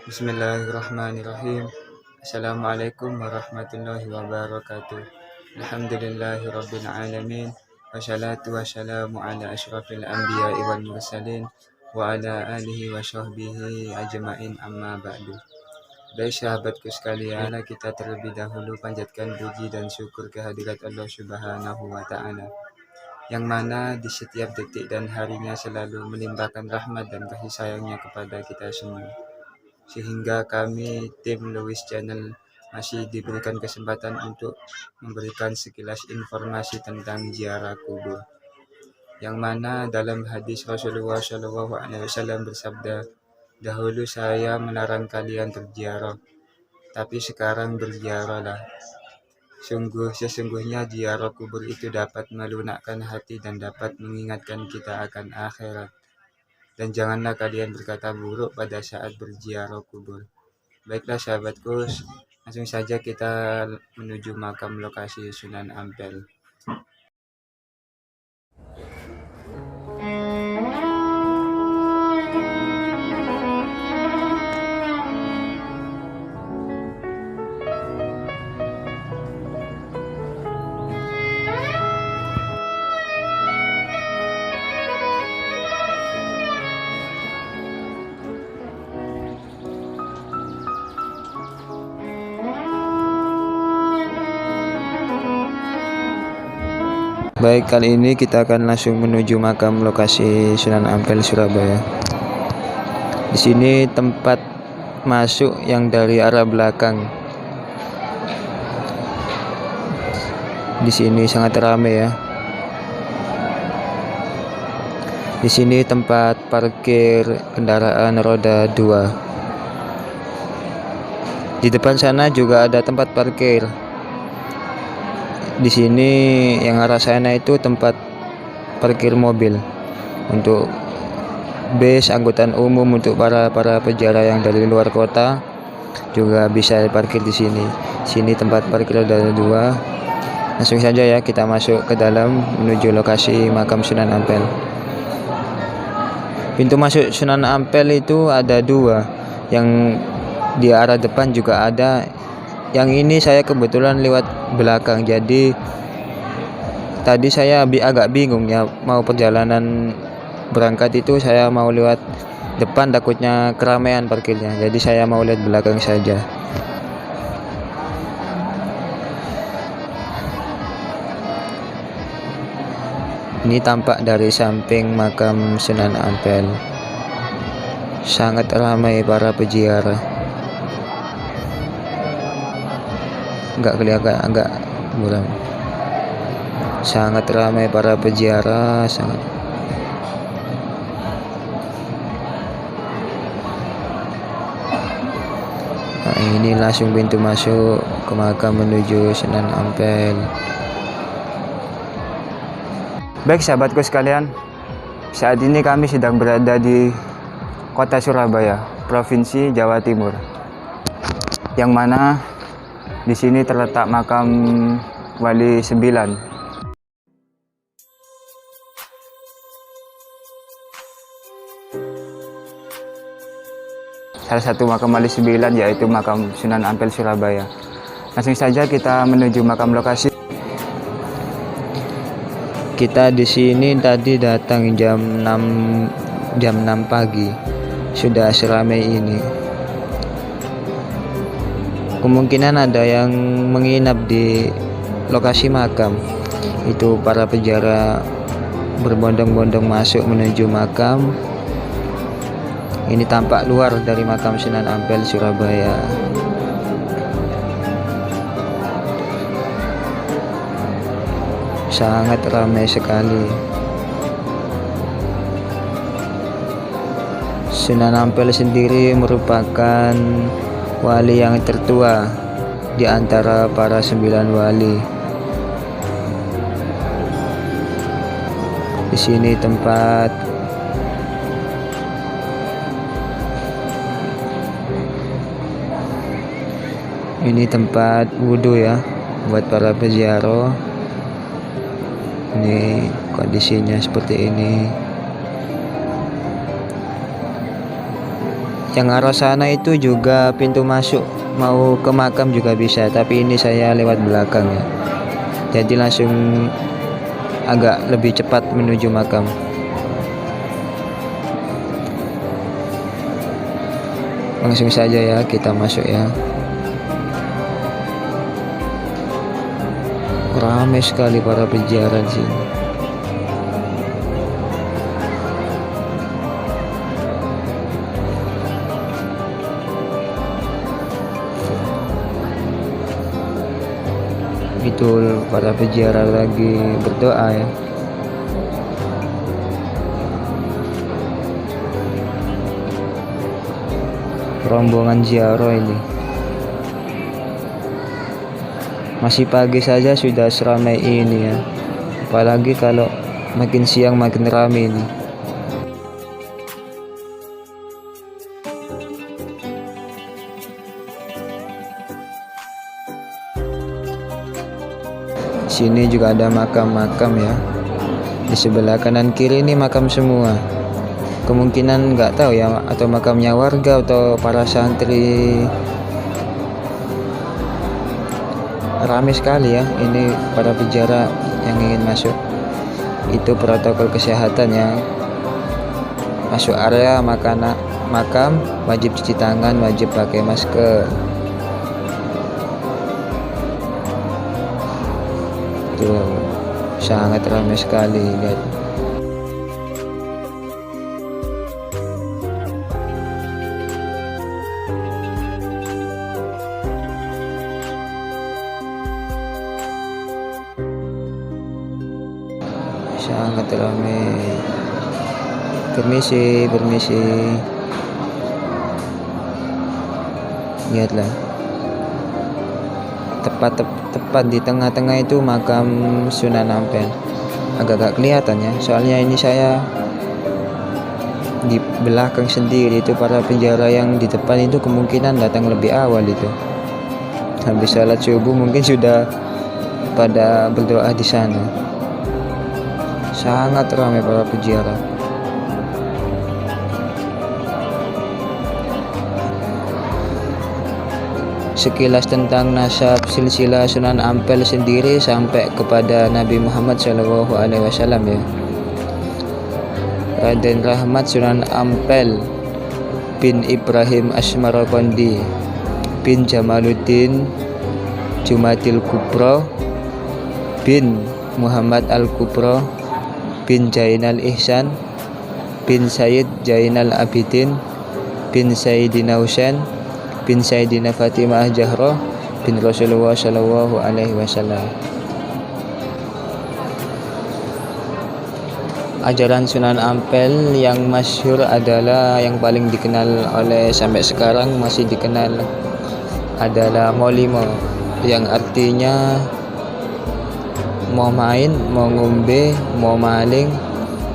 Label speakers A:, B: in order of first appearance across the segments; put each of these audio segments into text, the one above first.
A: Bismillahirrahmanirrahim. Assalamualaikum warahmatullahi wabarakatuh. Alhamdulillahi rabbil alamin. Wassalatu wassalamu ala asyrafil anbiya'i wal mursalin wa ala alihi wa sahbihi ajma'in amma ba'du. Baik sahabatku sekalian, kita terlebih dahulu panjatkan puji dan syukur kehadirat Allah Subhanahu wa taala, yang mana di setiap detik dan harinya selalu melimpahkan rahmat dan kasih sayangnya kepada kita semua. Sehingga kami tim Lewis Channel masih diberikan kesempatan untuk memberikan sekilas informasi tentang ziarah kubur, yang mana dalam hadis Rasulullah SAW bersabda, "Dahulu saya melarang kalian berziarah, tapi sekarang berziarahlah. Sesungguhnya ziarah kubur itu dapat melunakkan hati dan dapat mengingatkan kita akan akhirat. Dan janganlah kalian berkata buruk pada saat berziarah kubur." Baiklah sahabatku, langsung saja kita menuju makam lokasi Sunan Ampel. Baik, kali ini kita akan langsung menuju makam lokasi Sunan Ampel Surabaya. Di sini tempat masuk yang dari arah belakang. Di sini sangat ramai ya. Di sini tempat parkir kendaraan roda 2. Di depan sana juga ada tempat parkir. Di sini yang arah sana itu tempat parkir mobil untuk bus angkutan umum, untuk para peziarah yang dari luar kota juga bisa parkir di sini. Sini tempat parkir roda 2. Langsung saja ya kita masuk ke dalam menuju lokasi makam Sunan Ampel. Pintu masuk Sunan Ampel itu ada 2, yang di arah depan juga ada. Yang ini saya kebetulan lewat belakang, jadi tadi saya agak bingung ya, mau perjalanan berangkat itu saya mau lewat depan, takutnya keramaian parkirnya, jadi saya mau lihat belakang saja. Ini tampak dari samping makam Sunan Ampel. Sangat ramai para peziarah. Enggak kelihatan, agak buram. Sangat ramai para peziarah, sangat. Nah, ini langsung pintu masuk ke makam menuju Sunan Ampel. Baik sahabatku sekalian, saat ini kami sedang berada di kota Surabaya, Provinsi Jawa Timur, yang mana di sini terletak makam Wali 9. Salah satu makam Wali 9 yaitu makam Sunan Ampel Surabaya. Langsung saja kita menuju makam lokasi. Kita di sini tadi datang jam 6 pagi. Sudah seramai ini. Kemungkinan ada yang menginap di lokasi makam. Itu para peziarah berbondong-bondong masuk menuju makam. Ini tampak luar dari makam Sunan Ampel Surabaya. Sangat ramai sekali. Sunan Ampel sendiri merupakan wali yang tertua di antara para 9 wali. Di sini tempat wudhu ya buat para peziarah. Ini kondisinya seperti ini.
B: Yang arah sana itu juga pintu masuk mau ke makam juga bisa, tapi ini saya lewat belakang ya. Jadi langsung agak lebih cepat menuju makam. Langsung saja ya kita masuk ya. Ramai sekali para peziarah di sini. Betul, para peziarah lagi berdoa ya. Rombongan ziarah ini. Masih pagi saja sudah seramai ini ya. Apalagi kalau makin siang makin ramai ini. Sini juga ada makam-makam ya. Di sebelah kanan kiri ini makam semua. Kemungkinan nggak tahu ya, atau makamnya warga atau para santri. Ramai sekali ya ini para peziarah yang ingin masuk. Itu protokol kesehatan ya. Masuk area makam wajib cuci tangan, wajib pakai masker. Tuh, sangat ramai sekali lihat. Sangat ramai. Permisi. Lihatlah. Tepat di tengah-tengah itu makam Sunan Ampel. Agak-agak kelihatan ya, soalnya ini saya di belakang sendiri. Itu para peziarah yang di depan itu kemungkinan datang lebih awal itu. Habis salat subuh mungkin sudah pada berdoa di sana. Sangat ramai para peziarah. Sekilas tentang nasab silsilah Sunan Ampel sendiri sampai kepada Nabi Muhammad SAW ya. Raden Rahmat Sunan Ampel bin Ibrahim Asmarokondi bin Jamaluddin Jumadil Kubro bin Muhammad Al-Kubro bin Jainal Ihsan bin Sayyid Jainal Abidin bin Sayyidina Husain bin Sayyidina Fatimah Zahra bin Rasulullah Shallallahu Alaihi Wasallam. Ajaran Sunan Ampel yang masyhur adalah, yang paling dikenal oleh sampai sekarang masih dikenal, adalah Molimo, yang artinya mau main, mau ngombe, mau maling,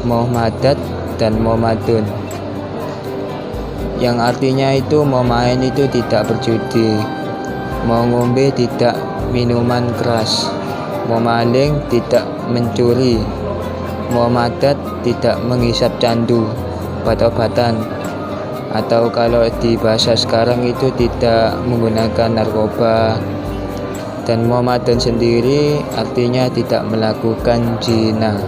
B: mau madat, dan mau madun. Yang artinya itu mau main itu tidak berjudi, mau ngombe tidak minuman keras, mau maling tidak mencuri, mau madat tidak menghisap candu, obat-obatan, atau kalau di bahasa sekarang itu tidak menggunakan narkoba. Dan mau madun sendiri artinya tidak melakukan zina.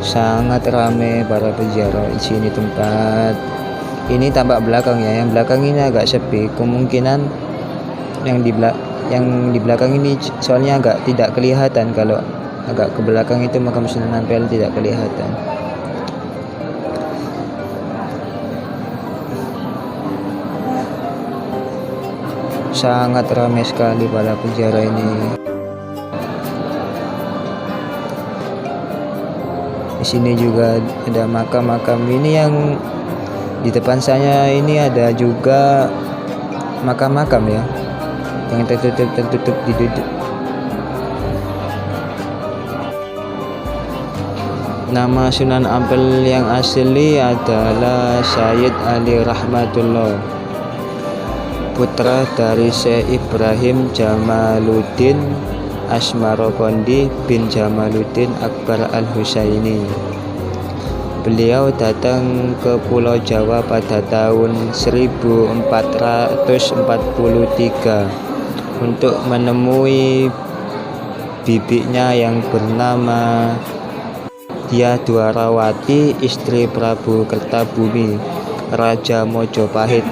B: Sangat ramai para peziarah di sini tempat. Ini tampak belakang ya, yang belakang ini agak sepi. Kemungkinan yang di belakang ini soalnya agak tidak kelihatan. Kalau agak ke belakang itu makam Sunan Ampel tidak kelihatan. Sangat ramai sekali para peziarah ini. Di sini juga ada makam-makam. Ini yang di depan saya ini ada juga makam-makam ya, yang tertutup diduduk. Nama Sunan Ampel yang asli adalah Sayyid Ali Rahmatullah, putra dari Syekh Ibrahim Jamaluddin Asmarokondi bin Jamaluddin Akbar Al-Husaini. Beliau datang ke Pulau Jawa pada tahun 1443 untuk menemui bibinya yang bernama Diadwarawati, istri Prabu Kertabumi, Raja Mojopahit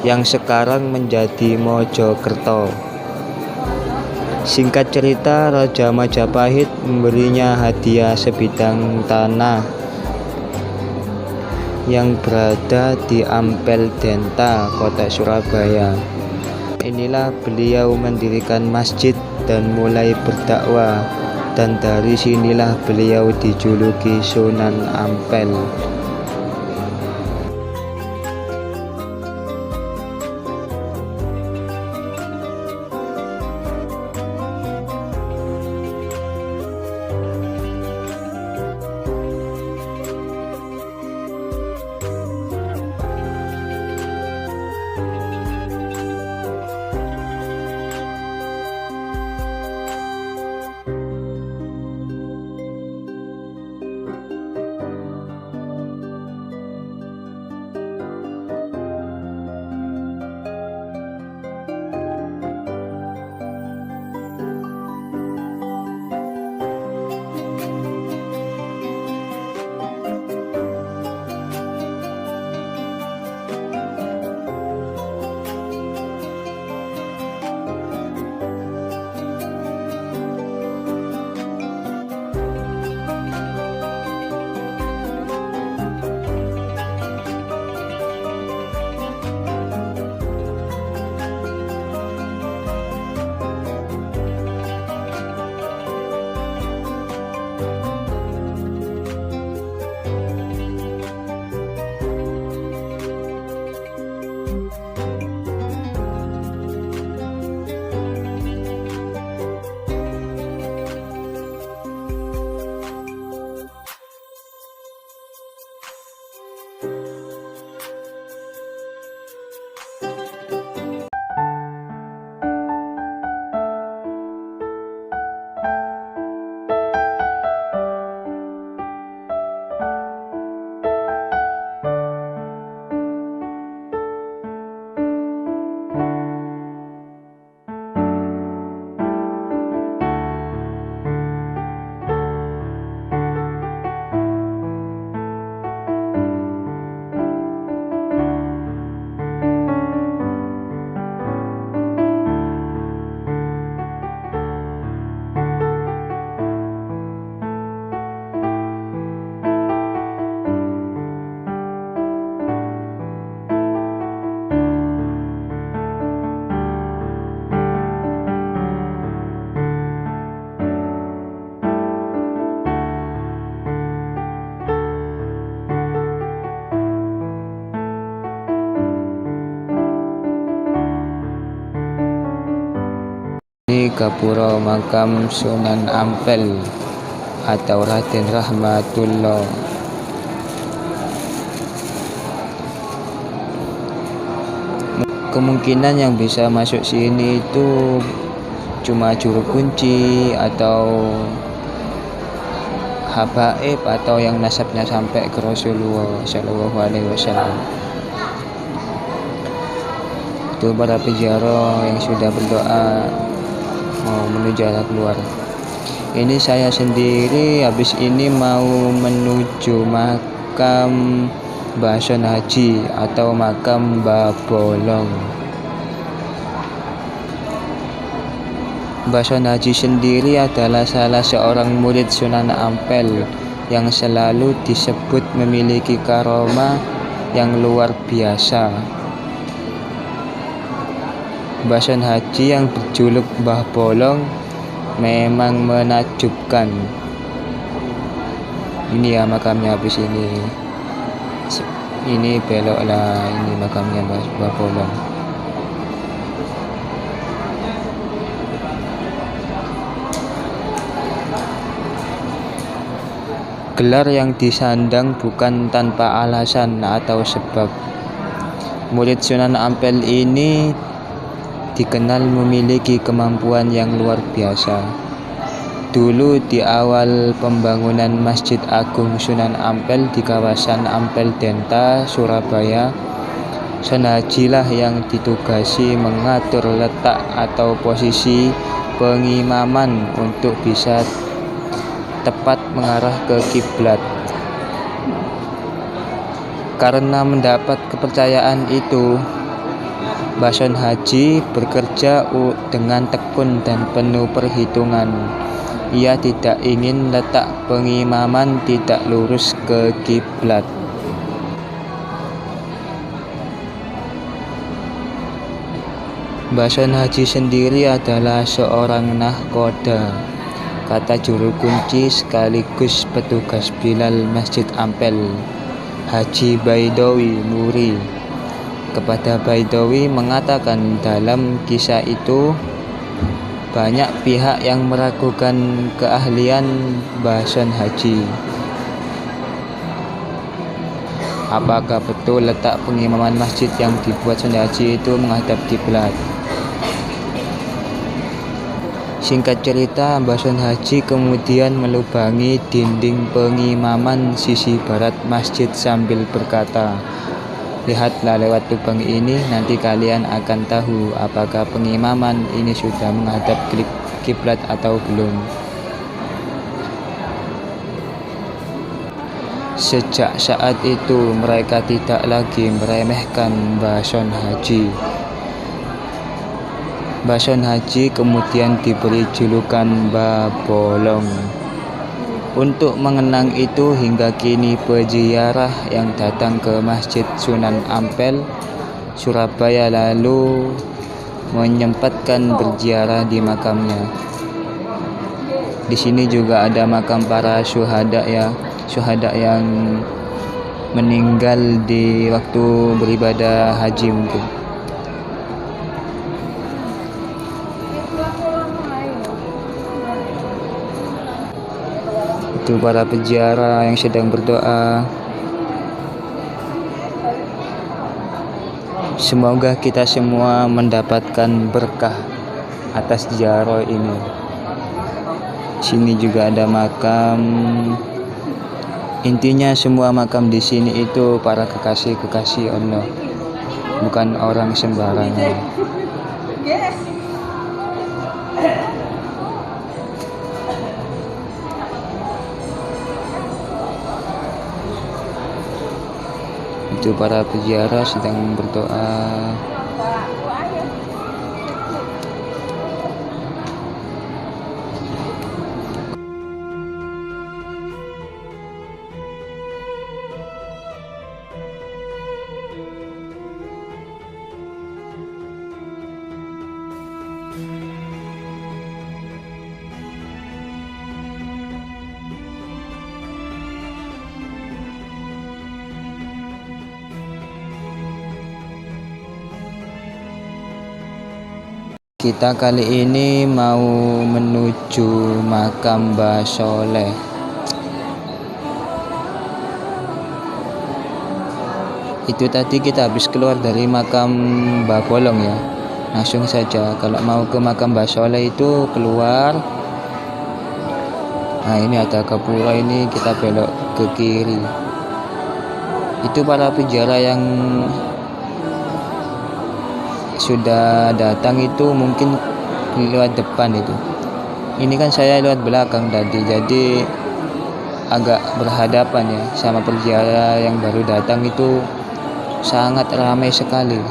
B: yang sekarang menjadi Mojokerto. Singkat cerita, Raja Majapahit memberinya hadiah sebidang tanah yang berada di Ampel Denta, kota Surabaya. Inilah beliau mendirikan masjid dan mulai berdakwah, dan dari sinilah beliau dijuluki Sunan Ampel. Ini Gapura makam Sunan Ampel atau Raden Rahmatullah. Kemungkinan yang bisa masuk sini itu cuma juru kunci atau habaib atau yang nasabnya sampai ke Rasulullah Shallallahu Alaihi Wasallam. Itu para peziarah yang sudah berdoa mau menuju arah keluar. Ini saya sendiri habis ini mau menuju makam Bason Haji atau makam Mbah Bolong. Bason Haji sendiri adalah salah seorang murid Sunan Ampel yang selalu disebut memiliki karomah yang luar biasa. Bason Haji yang berjuluk Mbah Bolong memang menakjubkan. Ini ya makamnya habis ini. Ini belok lah, ini makamnya Mbah Bolong. Gelar yang disandang bukan tanpa alasan atau sebab. Murid Sunan Ampel ini dikenal memiliki kemampuan yang luar biasa. Dulu di awal pembangunan Masjid Agung Sunan Ampel di kawasan Ampel Denta, Surabaya, Hajilah yang ditugasi mengatur letak atau posisi pengimaman untuk bisa tepat mengarah ke kiblat. Karena mendapat kepercayaan itu, Bason Haji bekerja dengan tekun dan penuh perhitungan. Ia tidak ingin letak pengimaman tidak lurus ke kiblat. Bason Haji sendiri adalah seorang nahkoda, kata juru kunci sekaligus petugas Bilal Masjid Ampel, Haji Baidowi Nuri. Kepada Baidowi mengatakan dalam kisah itu banyak pihak yang meragukan keahlian Bason Haji. Apakah betul letak pengimaman masjid yang dibuat Bason Haji itu menghadap kiblat? Singkat cerita, Bason Haji kemudian melubangi dinding pengimaman sisi barat masjid sambil berkata, "Lihatlah lewat lubang ini, nanti kalian akan tahu apakah pengimaman ini sudah menghadap kiblat atau belum." Sejak saat itu, mereka tidak lagi meremehkan Bason Haji. Bason Haji kemudian diberi julukan Babolong. Untuk mengenang itu, hingga kini peziarah yang datang ke Masjid Sunan Ampel, Surabaya lalu menyempatkan berziarah di makamnya. Di sini juga ada makam para syuhada yang meninggal di waktu beribadah haji mungkin. Itu para peziarah yang sedang berdoa. Semoga kita semua mendapatkan berkah atas ziarah ini. Sini juga ada makam. Intinya semua makam di sini itu para kekasih-kekasih Allah, bukan orang sembarangan. Itu para peziarah sedang berdoa. Kita kali ini mau menuju makam Mbah Soleh. Itu tadi kita habis keluar dari makam Mbah Bolong ya. Langsung saja kalau mau ke makam Mbah Soleh itu keluar. Nah, ini ada gapura, ini kita belok ke kiri. Itu para peziarah yang sudah datang itu mungkin lewat depan itu. Ini kan saya lewat belakang tadi, jadi agak berhadapan ya sama peziarah yang baru datang, itu sangat ramai sekali.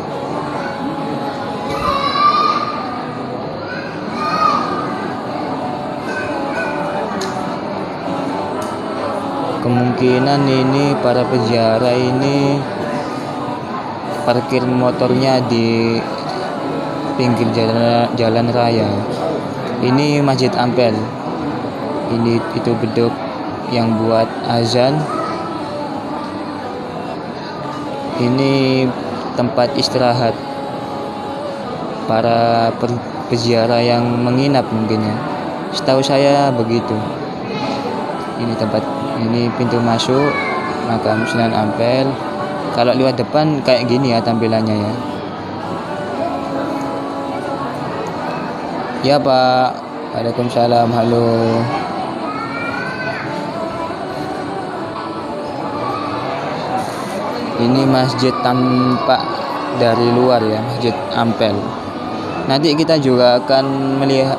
B: Kemungkinan ini para peziarah ini parkir motornya di pinggir jalan raya. Ini Masjid Ampel. Itu beduk yang buat azan. Ini tempat istirahat para peziarah yang menginap mungkin ya. Setahu saya begitu. Ini pintu masuk makam Sunan Ampel. Kalau lewat depan kayak gini ya tampilannya ya. Ya Pak, Waalaikumsalam. Halo. Ini masjid tampak dari luar ya, Masjid Ampel. Nanti kita juga akan melihat,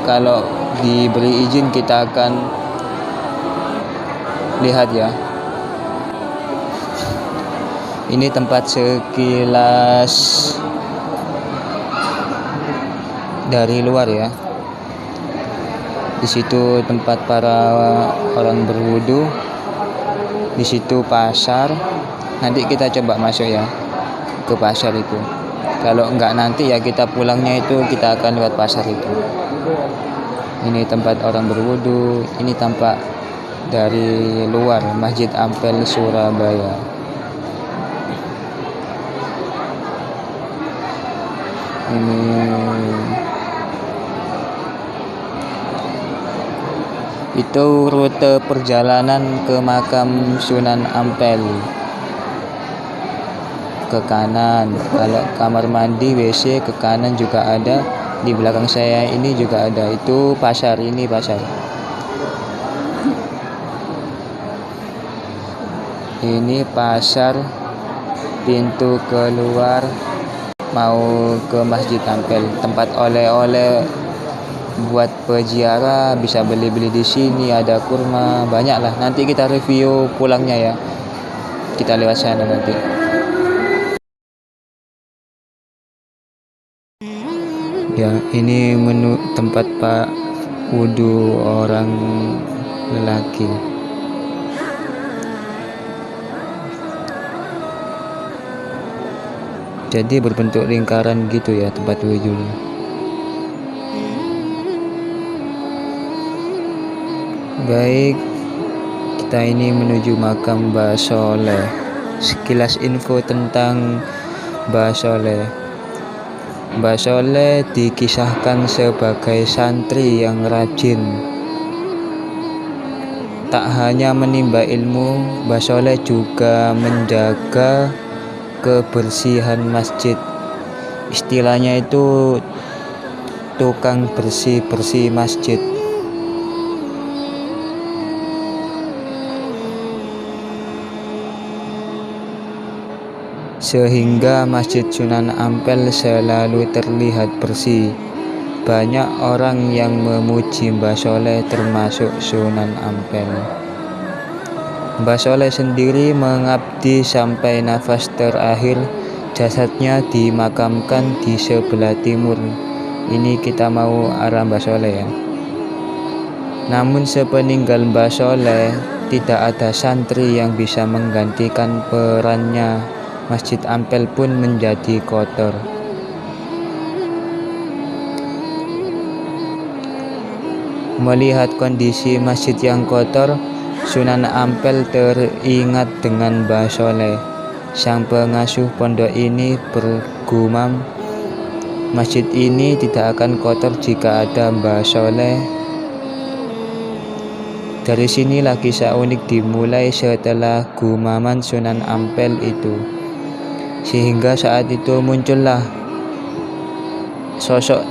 B: kalau diberi izin kita akan lihat ya. Ini tempat sekilas dari luar ya. Di situ tempat para orang berwudu. Di situ pasar. Nanti kita coba masuk ya ke pasar itu. Kalau enggak nanti ya kita pulangnya itu kita akan lewat pasar itu. Ini tempat orang berwudu. Ini tampak dari luar Masjid Ampel Surabaya. Itu rute perjalanan ke makam Sunan Ampel. Ke kanan, kalau kamar mandi WC ke kanan juga ada. Di belakang saya ini juga ada. Itu pasar, ini pasar. Ini pasar, pintu keluar mau ke Masjid Ampel. Tempat oleh-oleh buat peziarah, bisa beli-beli di sini, ada kurma, banyak lah. Nanti kita review pulangnya ya. Kita lewat sana nanti. Ya, ini menu tempat Pak wudu orang lelaki. Jadi berbentuk lingkaran gitu ya tempat wudunya. Baik, kita ini menuju makam Mbah Soleh. Sekilas info tentang Mbah Soleh. Mbah Soleh dikisahkan sebagai santri yang rajin. Tak hanya menimba ilmu, Mbah Soleh juga menjaga kebersihan masjid. Istilahnya itu tukang bersih-bersih masjid. Sehingga Masjid Sunan Ampel selalu terlihat bersih. Banyak orang yang memuji Mbah Soleh termasuk Sunan Ampel. Mbah Soleh sendiri mengabdi sampai nafas terakhir. Jasadnya dimakamkan di sebelah timur. Ini kita mau arah Mbah Soleh ya. Namun sepeninggal Mbah Soleh, tidak ada santri yang bisa menggantikan perannya. Masjid Ampel pun menjadi kotor. Melihat kondisi masjid yang kotor, Sunan Ampel teringat dengan Mbah Soleh. Sang pengasuh pondok ini bergumam, masjid ini tidak akan kotor jika ada Mbah Soleh. Dari sinilah kisah unik dimulai setelah gumaman Sunan Ampel itu. Sehingga saat itu muncullah sosok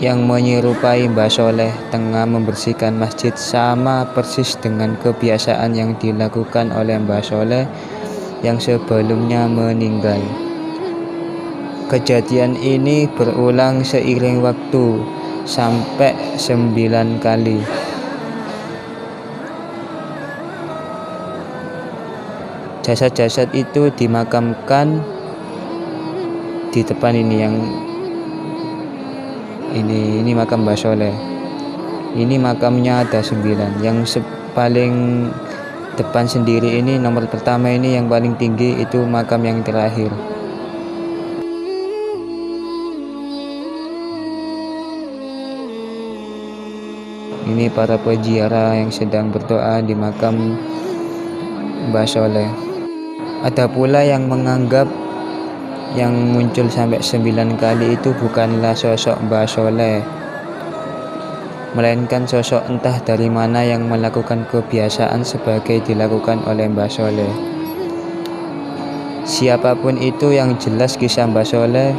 B: yang menyerupai Mbah Soleh tengah membersihkan masjid, sama persis dengan kebiasaan yang dilakukan oleh Mbah Soleh yang sebelumnya meninggal. Kejadian ini berulang seiring waktu sampai 9 kali. Jasad-jasad itu dimakamkan di depan ini, yang ini makam Mbah Soleh. Ini makamnya ada 9. Yang paling depan sendiri ini, nomor pertama ini yang paling tinggi, itu makam yang terakhir. Ini para peziarah yang sedang berdoa di makam Mbah Soleh. Ada pula yang menganggap yang muncul sampai 9 kali itu bukanlah sosok Mbah Soleh, melainkan sosok entah dari mana yang melakukan kebiasaan sebagai dilakukan oleh Mbah Soleh. Siapapun itu, yang jelas kisah Mbah Soleh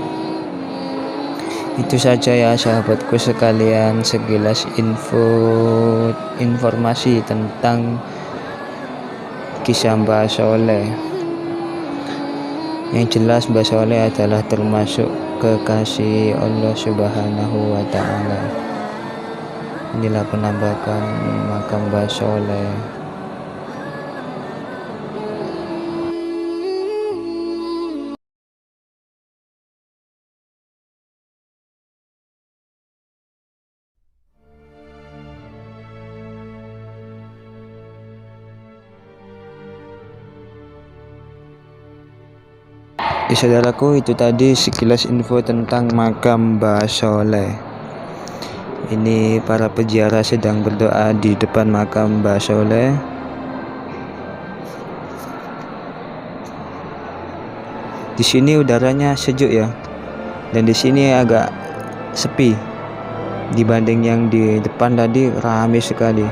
B: Itu saja ya sahabatku sekalian, sekilas informasi tentang kisah Mbah Soleh. Yang jelas Mbah Soleh adalah termasuk kekasih Allah Subhanahu wa Ta'ala. Inilah penampakan makam Mbah Soleh. Saudaraku, itu tadi sekilas info tentang makam Mbah Soleh. Ini para peziarah sedang berdoa di depan makam Mbah Soleh. Di sini udaranya sejuk ya, dan di sini agak sepi dibanding yang di depan tadi ramai sekali.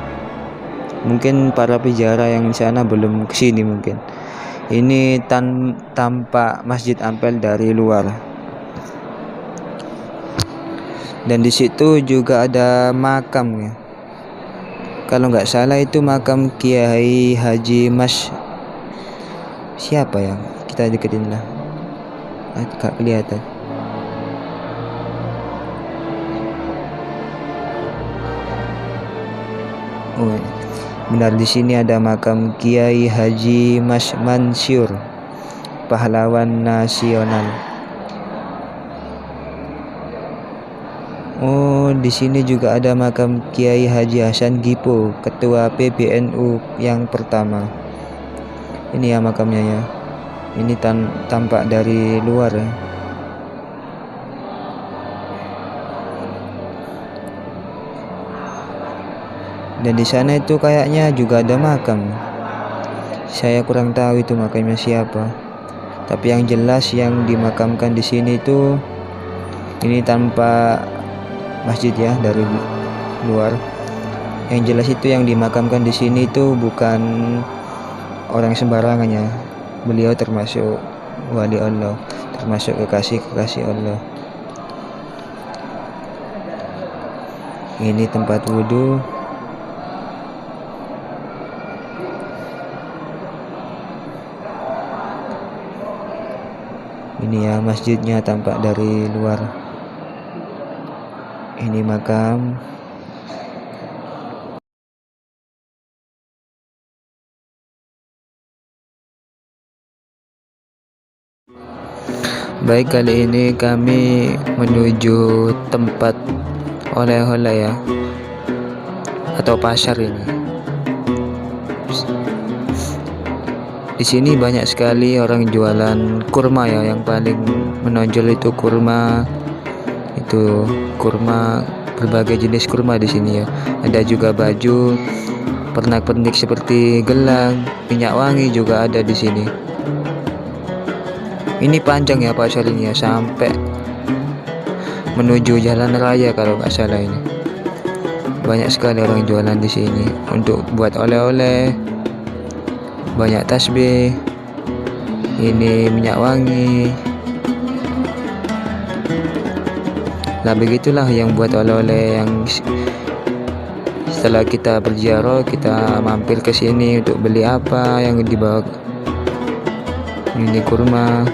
B: Mungkin para peziarah yang di sana belum kesini mungkin. Ini tampak Masjid Ampel dari luar. Dan di situ juga ada makam ya. Kalau nggak salah itu makam Kiai Haji Mas. Siapa ya? Kita deketin lah. Agak kelihatan. Oh, benar, di sini ada makam Kiai Haji Mas Mansur, pahlawan nasional. Oh, di sini juga ada makam Kiai Haji Hasan Gipo, ketua PBNU yang pertama. Ini ya makamnya ya. Ini tampak dari luar ya. Dan di sana itu kayaknya juga ada makam. Saya kurang tahu itu makamnya siapa. Tapi yang jelas yang dimakamkan di sini itu ini tanpa masjid ya dari luar. Yang jelas itu yang dimakamkan di sini itu bukan orang sembarangan ya. Beliau termasuk wali Allah, termasuk kekasih Allah. Ini tempat wudhu. Ini ya masjidnya tampak dari luar. Ini makam. Baik, kali ini kami menuju tempat oleh-oleh ya, atau pasar ini. Di sini banyak sekali orang jualan kurma ya, yang paling menonjol itu kurma. Itu kurma, berbagai jenis kurma di sini ya. Ada juga baju, pernak-pernik seperti gelang, minyak wangi juga ada di sini. Ini panjang ya pasar ini ya, sampai menuju jalan raya kalau nggak salah ini. Banyak sekali orang jualan di sini untuk buat oleh-oleh. Banyak tasbih, ini minyak wangi. Nah begitulah yang buat oleh-oleh yang setelah kita berziarah kita mampir ke sini untuk beli apa yang dibawa. Ini kurma.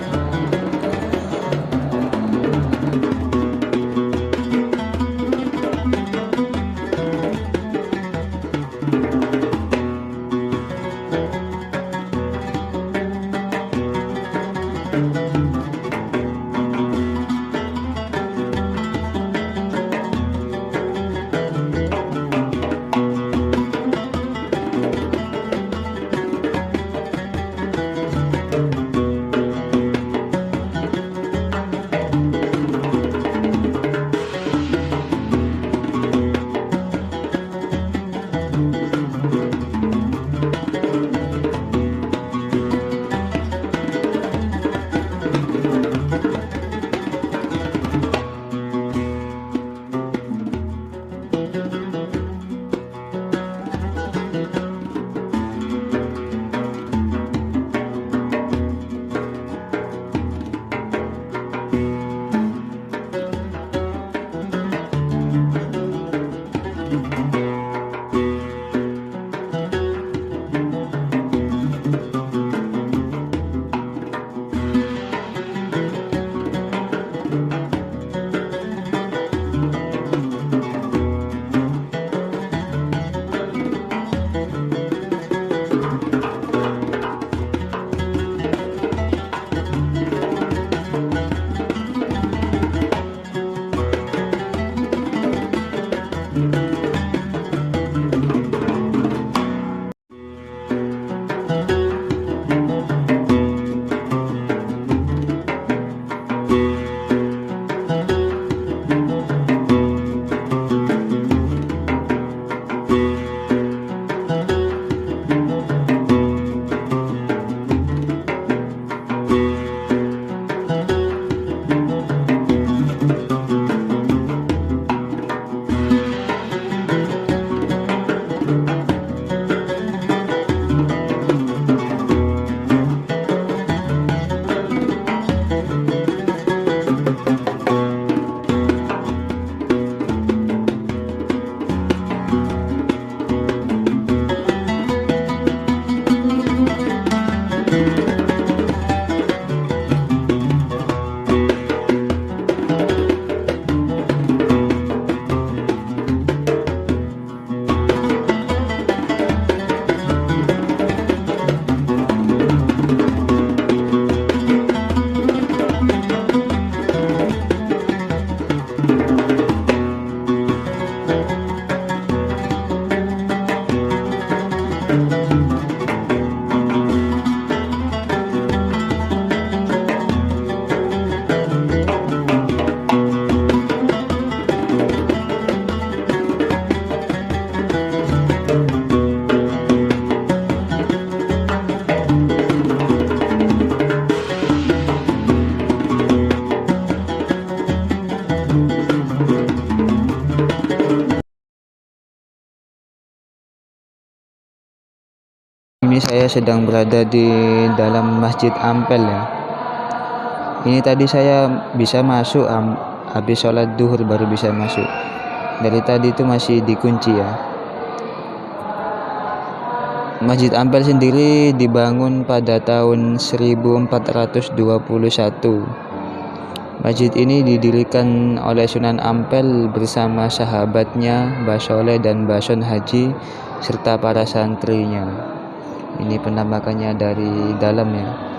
B: saya sedang berada di dalam Masjid Ampel ya. Ini tadi saya bisa masuk habis sholat duhur baru bisa masuk. Dari tadi itu masih dikunci ya. Masjid Ampel sendiri dibangun pada tahun 1421. Masjid ini didirikan oleh Sunan Ampel bersama sahabatnya Mbah Soleh dan Mbah Son Haji serta para santrinya. Ini penampakannya dari dalam ya.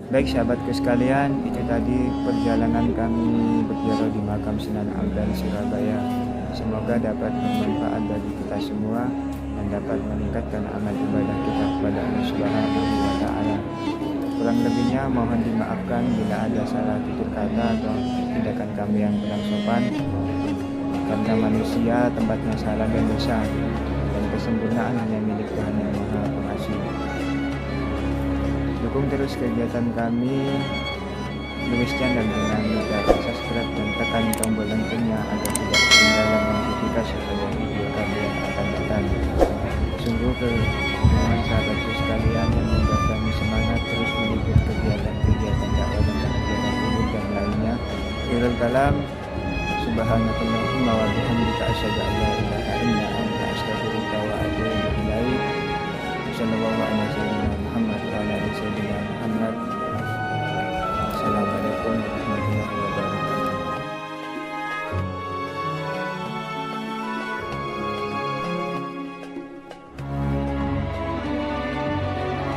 A: Baik sahabatku sekalian, itu tadi perjalanan kami berziarah di makam Sunan Ampel Surabaya. Semoga dapat bermanfaat bagi kita semua dan dapat meningkatkan amal ibadah kita kepada Allah Subhanahu wa Ta'ala. Kurang lebihnya mohon dimaafkan bila ada salah tutur kata atau tindakan kami yang kurang sopan, karena manusia tempatnya salah dan dosa, dan kesempurnaan hanya milik Tuhan yang Maha Pengasih. Dukung terus kegiatan kami, tuliskan dan dengan cara subscribe dan tekan tombol loncengnya agar tidak ketinggalan notifikasi pada video kami yang akan datang. Sungguh kehormatan sahabatku sekalian yang membuat kami semangat terus mengikuti kegiatan-kegiatan dakwah dan kegiatan umum dan lainnya. Akhirul kalam, subhanakallahumma wa bihamdika asyhadu an la ilaha